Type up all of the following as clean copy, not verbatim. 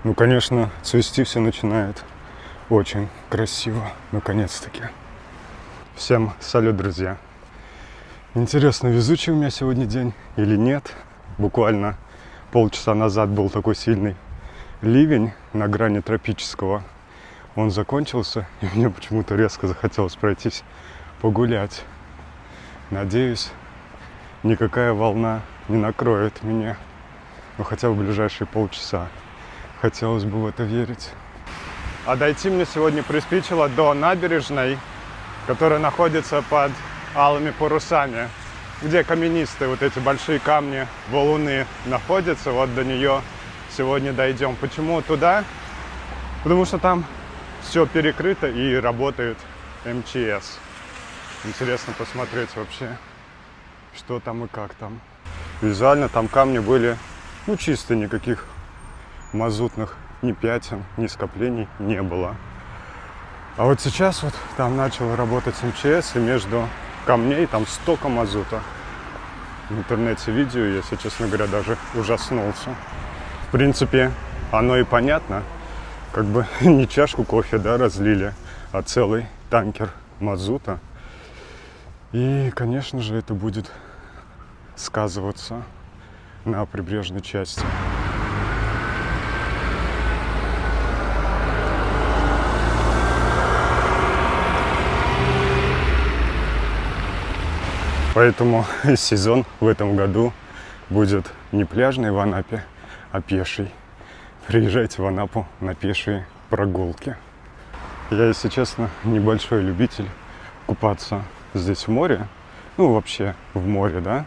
Ну, конечно, цвести все начинает очень красиво, наконец-таки. Всем салют, друзья. Интересно, везучий у меня сегодня день или нет? Буквально полчаса назад был такой сильный ливень на грани тропического. Он закончился, и мне почему-то резко захотелось пройтись погулять. Надеюсь, никакая волна не накроет меня, ну хотя бы в ближайшие полчаса. Хотелось бы в это верить. А дойти мне сегодня приспичило до набережной, которая находится под алыми парусами, где каменистые вот эти большие камни, валуны находятся. Вот до нее сегодня дойдем. Почему туда? Потому что там все перекрыто и работает МЧС. Интересно посмотреть вообще, что там и как там. Визуально там камни были, чистые, никаких мазутных ни пятен, ни скоплений не было. А вот сейчас вот там начал работать МЧС, и между камней там столько мазута. В интернете видео, если честно говоря, даже ужаснулся. В принципе, оно и понятно. Как бы не чашку кофе, да, разлили, а целый танкер мазута. И, конечно же, это будет сказываться на прибрежной части. Поэтому сезон в этом году будет не пляжный в Анапе, а пеший. Приезжайте в Анапу на пешие прогулки. Я, если честно, небольшой любитель купаться здесь в море. Ну, вообще в море, да.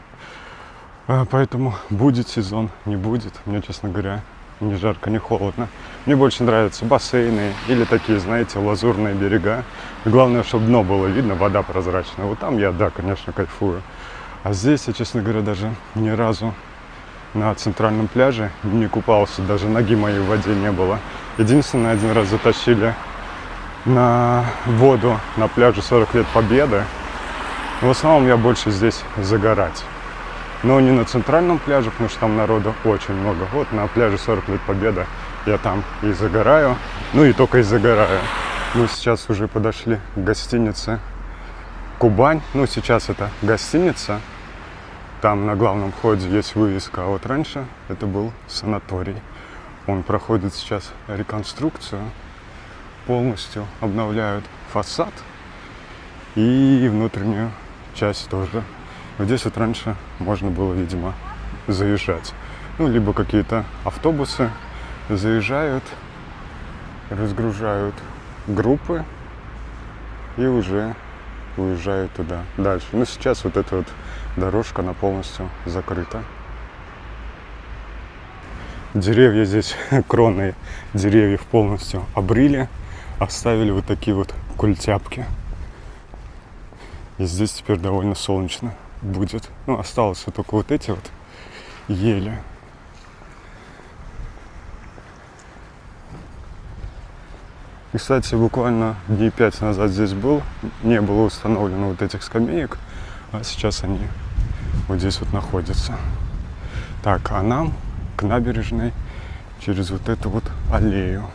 Поэтому будет сезон, не будет. Мне, честно говоря, ни жарко, ни холодно. Мне больше нравятся бассейны или такие, знаете, лазурные берега. И главное, чтобы дно было видно, вода прозрачная. Вот там я, да, конечно, кайфую. А здесь я, честно говоря, даже ни разу на центральном пляже не купался. Даже ноги моей в воде не было. Единственное, один раз затащили на воду на пляже 40 лет Победы. Но в основном я больше здесь загорать. Но не на центральном пляже, потому что там народу очень много. Вот на пляже 40 лет Победы я там и загораю, ну и только и загораю. Мы сейчас уже подошли к гостинице Кубань. Ну, сейчас это гостиница. Там на главном входе есть вывеска, а вот раньше это был санаторий. Он проходит сейчас реконструкцию. Полностью обновляют фасад и внутреннюю часть тоже. Вот здесь вот раньше можно было, видимо, заезжать. Ну, либо какие-то автобусы заезжают, разгружают группы и уже уезжают туда дальше. Но сейчас вот эта вот дорожка, она полностью закрыта. Деревья здесь, кроны деревьев полностью обрили, оставили вот такие вот культяпки. И здесь теперь довольно солнечно будет. Ну, осталось только вот эти вот ели. И, кстати, буквально дней 5 назад здесь был, не было установлено вот этих скамеек, а сейчас они вот здесь вот находятся. Так, а нам к набережной через вот эту вот аллею.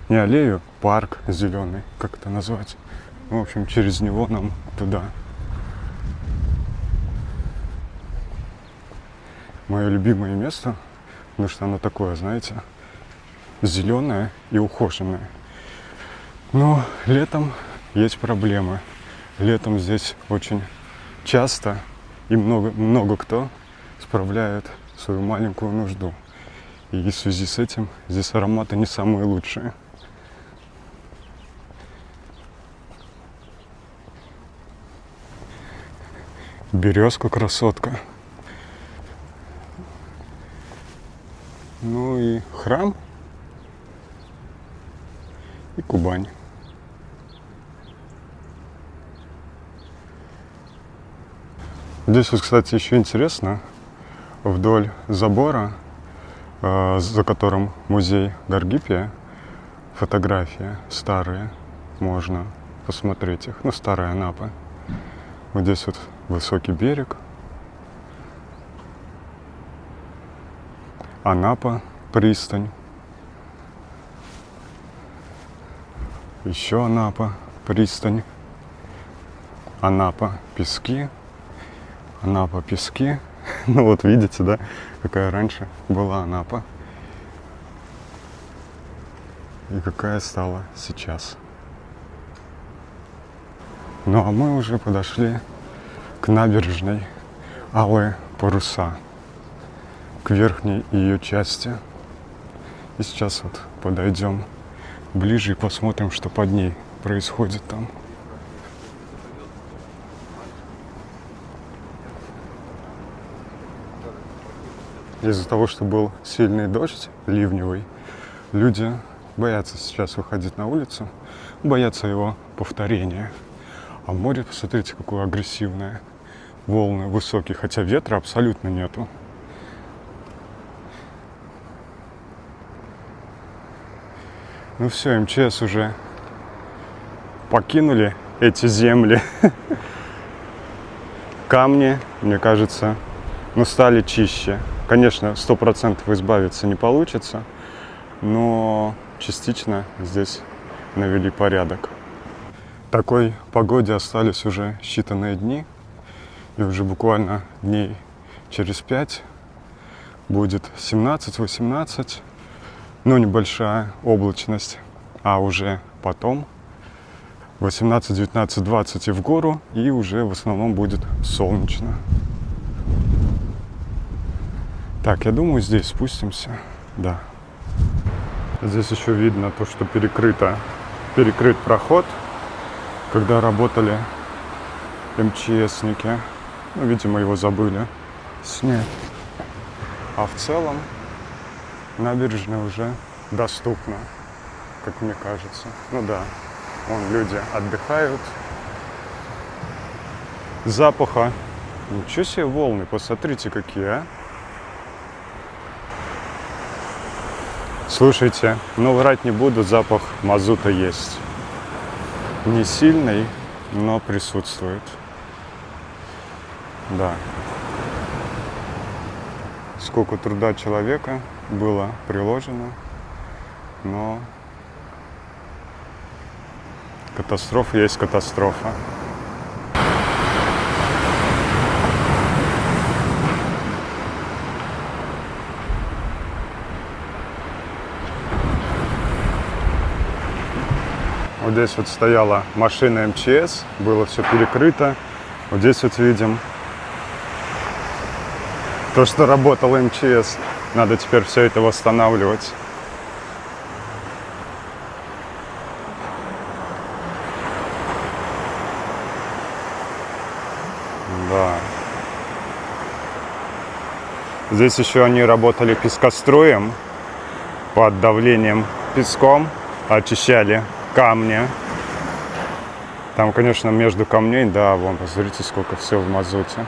Не аллею, парк зеленый, как это назвать. В общем, через него нам туда. Мое любимое место, потому что оно такое, знаете, зеленое и ухоженное. Но летом есть проблемы. Летом здесь очень часто и много кто справляет свою маленькую нужду. И в связи с этим здесь ароматы не самые лучшие. Березка красотка. Ну и храм. И Кубань. Здесь вот, кстати, еще интересно, вдоль забора, за которым музей Гаргипия, фотографии старые, можно посмотреть их, ну, старая Анапа. Вот здесь вот высокий берег, Анапа, пристань. Еще Анапа, пристань. Анапа, пески. Анапа, пески. Ну вот видите, да, какая раньше была Анапа. И какая стала сейчас. Ну а мы уже подошли к набережной Алые Паруса, к верхней ее части. И сейчас вот подойдем ближе и посмотрим, что под ней происходит там. Из-за того, что был сильный дождь, ливневый, люди боятся сейчас выходить на улицу, боятся его повторения. А море, посмотрите, какое агрессивное. Волны высокие, хотя ветра абсолютно нету. Ну все, МЧС уже покинули эти земли. Камни, мне кажется, стали чище. Конечно, 100% избавиться не получится, но частично здесь навели порядок. В такой погоде остались уже считанные дни, и уже буквально дней через 5 будет 17-18, но небольшая облачность, а уже потом 18, 19, 20 и в гору, и уже в основном будет солнечно. Так, я думаю, здесь спустимся. Да. Здесь еще видно то, что перекрыт проход, когда работали МЧСники. Ну, видимо, его забыли снять. А в целом набережная уже доступна, как мне кажется. Ну да, вон люди отдыхают. Запаха. Ничего себе волны, посмотрите какие, а. Слушайте, врать не буду, запах мазута есть. Не сильный, но присутствует. Да. Сколько труда человека было приложено, но катастрофа есть катастрофа. Вот здесь вот стояла машина МЧС, было все перекрыто. Вот здесь вот видим то, что работал МЧС. Надо теперь все это восстанавливать. Да. Здесь еще они работали пескоструем, под давлением песком очищали камни. Там, конечно, между камней, да, вон, посмотрите, сколько все в мазуте.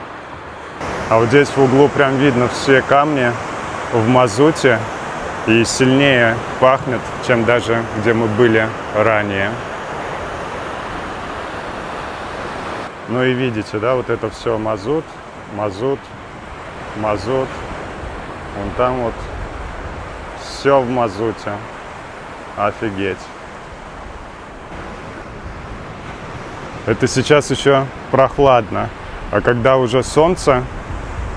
А вот здесь в углу прям видно все камни в мазуте, и сильнее пахнет, чем даже где мы были ранее. Ну и видите, да, вот это все мазут, мазут, мазут. Вон там вот все в мазуте. Офигеть. Это сейчас еще прохладно, а когда уже солнце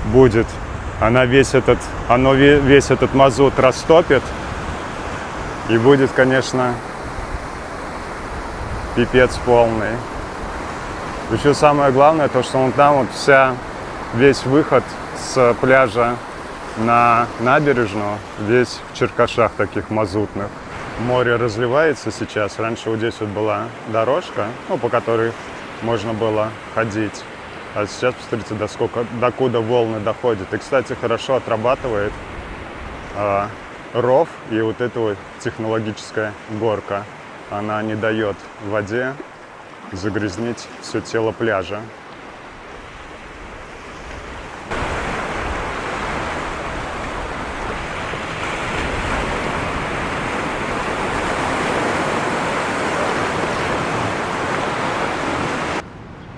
будет, оно весь этот мазут растопит, и будет, конечно, пипец полный. Еще самое главное, то, что вон там вот весь выход с пляжа на набережную, весь в черкашах таких мазутных. Море разливается сейчас. Раньше вот здесь вот была дорожка, по которой можно было ходить. А сейчас, посмотрите, докуда волны доходят. И, кстати, хорошо отрабатывает ров и вот эта вот технологическая горка. Она не дает воде загрязнить все тело пляжа.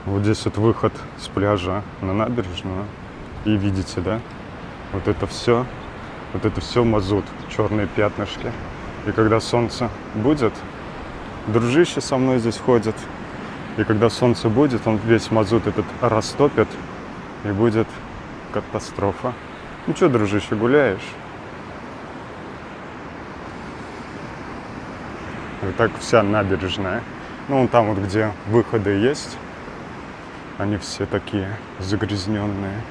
Вот здесь вот выход с пляжа на набережную. И видите, да? Вот это все мазут, черные пятнышки. И когда солнце будет, дружище со мной здесь ходит. И когда солнце будет, он весь мазут этот растопит, и будет катастрофа. Ну что, дружище, гуляешь? И так вся набережная. Ну, вон там вот, где выходы есть, они все такие загрязненные.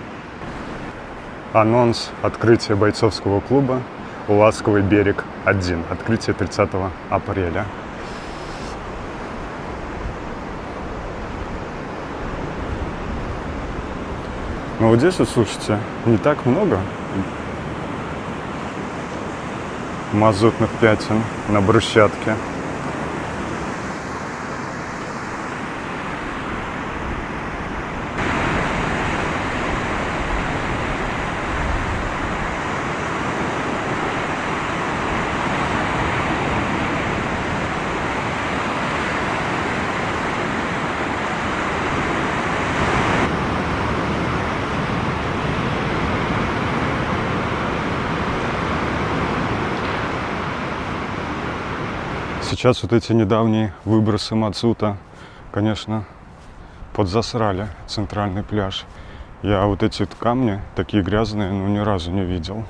Анонс открытия бойцовского клуба «Ласковый берег 1». Открытие 30 апреля. Но вот здесь вот, слушайте, не так много мазутных пятен на брусчатке. Сейчас вот эти недавние выбросы мазута, конечно, подзасрали центральный пляж. Я вот эти вот камни, такие грязные, ну, ни разу не видел.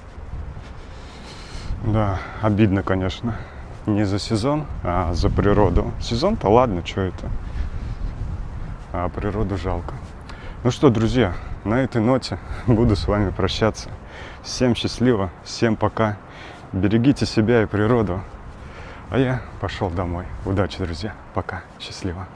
Да, обидно, конечно. Не за сезон, а за природу. Сезон-то ладно, что это. А природу жалко. Ну что, друзья, на этой ноте буду с вами прощаться. Всем счастливо, всем пока. Берегите себя и природу. А я пошел домой. Удачи, друзья. Пока. Счастливо.